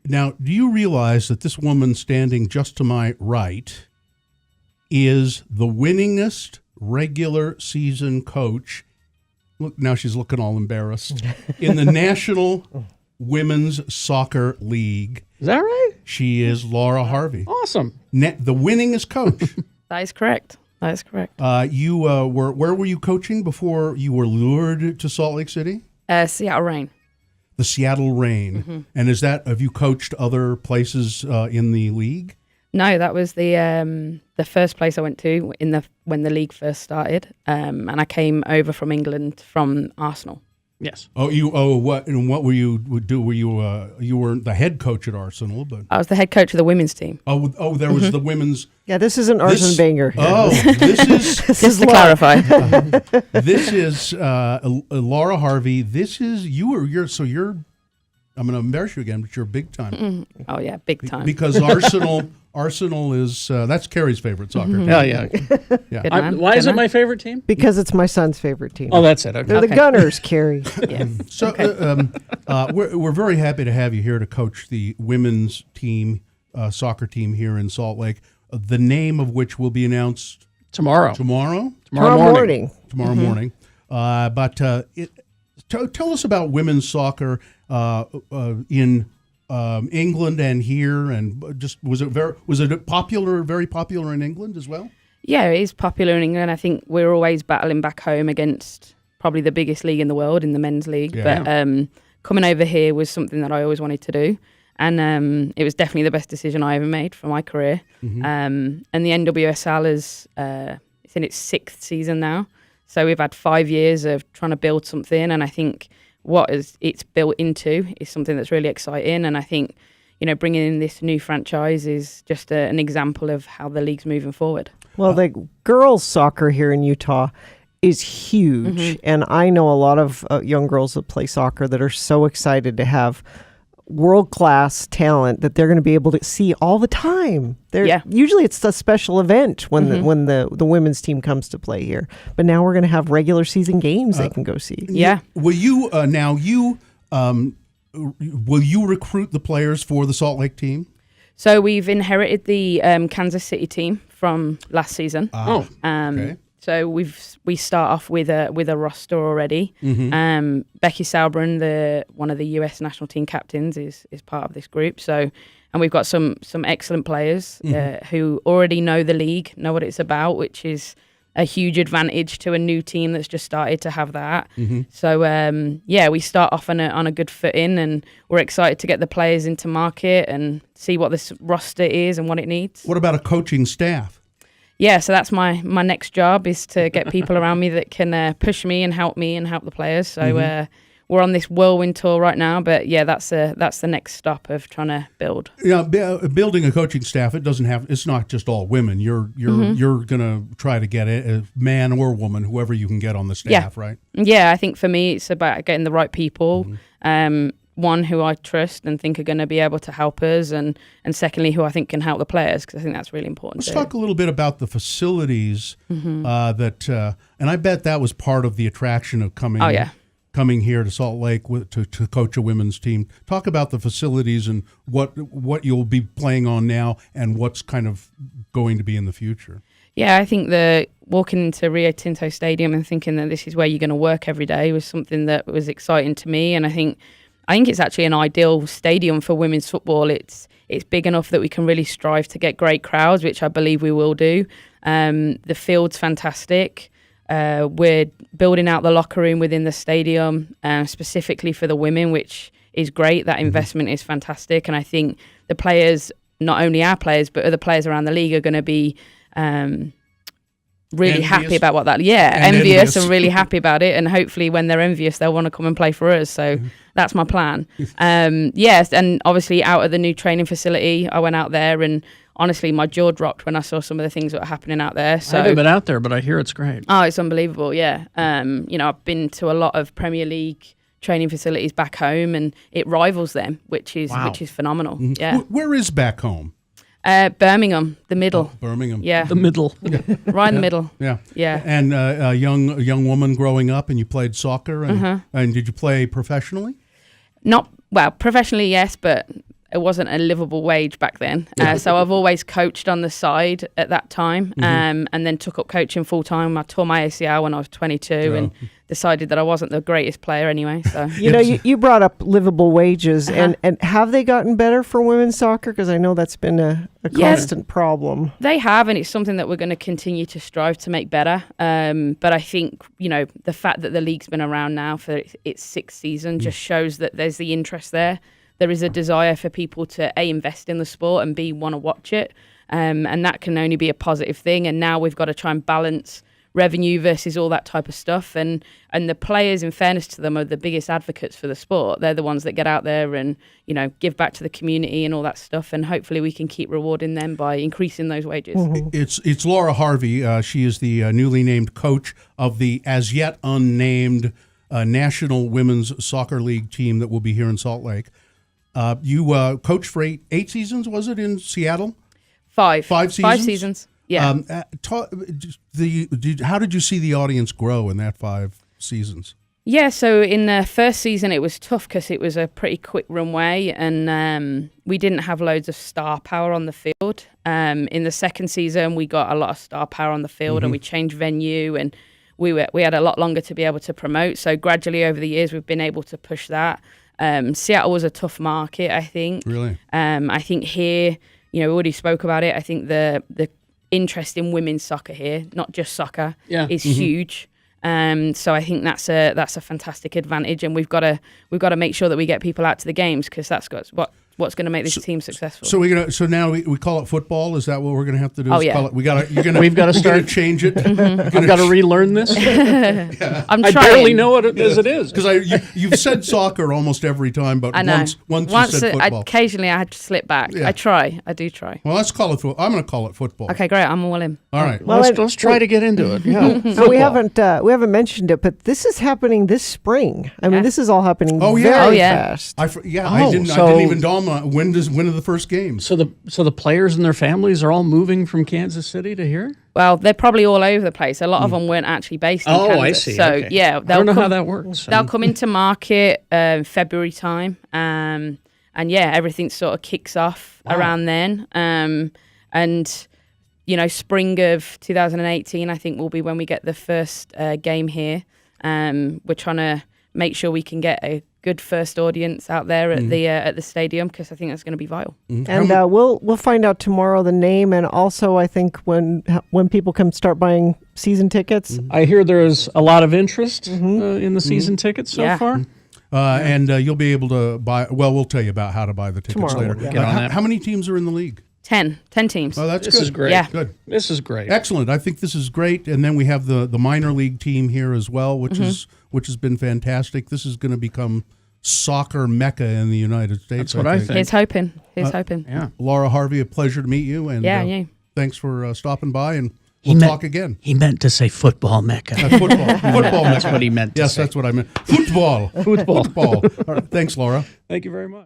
Now, do you realize that this woman standing just to my right is the winningest regular season coach? Look, now she's looking all embarrassed. In the National Women's Soccer League. Is that right? She is Laura Harvey. Awesome. The winningest coach. That is correct. You where were you coaching before you were lured to Salt Lake City? Seattle Reign. The Seattle Reign. Mm-hmm. And have you coached other places in the league? No, that was the first place I went to when the league first started, and I came over from England from Arsenal. Yes. What were you do? Were you were the head coach at Arsenal, but I was the head coach of the women's team. There was the women's. Yeah, this isn't Arsene Wenger. This is Just to clarify. this is Laura Harvey. This is you're. I'm going to embarrass you again, but you're big time. Oh yeah, big time. Because Arsenal is that's Carrie's favorite soccer team. Yeah. Good man. Why is it my favorite team? Because it's my son's favorite team. Oh, that's it. Okay. They're the Gunners, Carrie. Yes. So we're very happy to have you here to coach the women's team, soccer team here in Salt Lake. The name of which will be announced Tomorrow morning. But tell us about women's soccer in England and here, and just was it very popular in England as well? Yeah, it is popular in England. I think we're always battling back home against probably the biggest league in the world, in the men's league. Yeah. But coming over here was something that I always wanted to do. And it was definitely the best decision I ever made for my career. Mm-hmm. And the NWSL is it's in its 6th season now. So we've had 5 years of trying to build something. And I think it's built into is something that's really exciting. And I think, bringing in this new franchise is just an example of how the league's moving forward. Well, the girls' soccer here in Utah is huge. Mm-hmm. And I know a lot of young girls that play soccer that are so excited to have world-class talent that they're going to be able to see all the time. Usually it's a special event when the women's team comes to play here. But now we're going to have regular season games they can go see. Yeah. Will you will you recruit the players for the Salt Lake team? So we've inherited the Kansas City team from last season. Okay. So we start off with a roster already. Mm-hmm. Becky Sauerbrunn, one of the US national team captains, is part of this group. So, and we've got some excellent players who already know the league, know what it's about, which is a huge advantage to a new team that's just started to have that. Mm-hmm. So we start off on a good footing, and we're excited to get the players into market and see what this roster is and what it needs. What about a coaching staff? Yeah, so that's my next job, is to get people around me that can push me and help the players. So we're on this whirlwind tour right now, but yeah, that's the next stop of trying to build. Yeah, building a coaching staff, it's not just all women. You're gonna try to get a man or woman, whoever you can get on the staff, right? Yeah, I think for me it's about getting the right people. One who I trust and think are going to be able to help us, and secondly, who I think can help the players, because I think that's really important. Let's talk a little bit about the facilities and I bet that was part of the attraction of coming here to Salt Lake to coach a women's team. Talk about the facilities and what you'll be playing on now and what's kind of going to be in the future. Yeah, I think walking into Rio Tinto Stadium and thinking that this is where you're going to work every day was something that was exciting to me, and I think it's actually an ideal stadium for women's football. It's big enough that we can really strive to get great crowds, which I believe we will do. The field's fantastic. We're building out the locker room within the stadium, specifically for the women, which is great. That investment is fantastic. And I think the players, not only our players, but other players around the league are going to be really happy about envious and really happy about it, and hopefully when they're envious they'll want to come and play for us. So that's my plan. Yes, and obviously out of the new training facility, I went out there and honestly my jaw dropped when I saw some of the things that were happening out there. So I haven't been out there, but I hear it's great. Oh, it's unbelievable. Yeah. I've been to a lot of Premier League training facilities back home, and it rivals them, which is phenomenal. Mm-hmm. Yeah. Where is back home? Birmingham, the middle. Birmingham. Yeah. The middle. Right in the middle. Yeah. Yeah. And a young woman growing up, and you played soccer, and did you play professionally? Not, well, professionally, yes, but a livable wage back then. So I've always coached on the side at that time, and then took up coaching full time. I tore my ACL when I was 22 and decided that I wasn't the greatest player anyway. So you brought up livable wages, and have they gotten better for women's soccer? Because I know that's been a constant problem. They have, and it's something that we're going to continue to strive to make better. But I think, the fact that the league's been around now for its 6th season just shows that there's the interest there. There is a desire for people to A, invest in the sport, and B, want to watch it. And that can only be a positive thing. And now we've got to try and balance revenue versus all that type of stuff. And the players, in fairness to them, are the biggest advocates for the sport. They're the ones that get out there and, give back to the community and all that stuff. And hopefully we can keep rewarding them by increasing those wages. It's Laura Harvey. She is the newly named coach of the as yet unnamed National Women's Soccer League team that will be here in Salt Lake. You coached for eight seasons, was it, in Seattle? 5 seasons? 5 seasons, yeah. How did you see the audience grow in that 5 seasons? Yeah, so in the first season it was tough because it was a pretty quick runway, and we didn't have loads of star power on the field. In the second season we got a lot of star power on the field, and we changed venue, and we had a lot longer to be able to promote. So gradually over the years we've been able to push that. Seattle was a tough market, I think. Really? I think here, we already spoke about it. I think the interest in women's soccer here, not just soccer, is huge. So I think that's a fantastic advantage, and we've got to make sure that we get people out to the games, because that's what's going to make this team successful. So now we call it football. Is that what we're going to have to do? Oh, yeah. Call it, we've got to start change it. I've got to relearn this. I barely know it as it is, because you've said soccer almost every time, but I know. once you said football. Occasionally I had to slip back. Yeah. I do try. Well, let's call it. I'm going to call it football. Okay, great. I'm all in. All right. Well, let's try to get into it. Yeah. So we haven't mentioned it, but this is happening this spring. I mean, this is all happening very fast. I didn't even dawn on when are the first games. So the players and their families are all moving from Kansas City to here? Well, they're probably all over the place. A lot of them weren't actually based in Kansas. Oh, I see. So, okay. yeah. I don't know how that works. They'll come into market February time. And, everything sort of kicks off around then. And, spring of 2018, I think, will be when we get the first game here. We're trying to make sure we can get a good first audience out there at the stadium, because I think that's going to be vital. And we'll find out tomorrow the name, and also I think when people can start buying season tickets. I hear there's a lot of interest in the season tickets so far. And you'll be able to buy. Well, we'll tell you about how to buy the tickets Tomorrow, later. yeah. Get on that. How many teams are in the league? 10 teams. Oh, that's This good. is great. Yeah. Good. This is great. Excellent. I think this is great. And then we have the minor league team here as well, which has been fantastic. This is going to become soccer mecca in the United States. That's what I think. Here's hoping. Hoping. Yeah. Laura Harvey, a pleasure to meet you. And you. Thanks for stopping by, and we'll talk again. He meant to say football mecca. Football. Football. That's what he meant to say. Yes, that's what I meant. Football. Football. All right. Thanks, Laura. Thank you very much.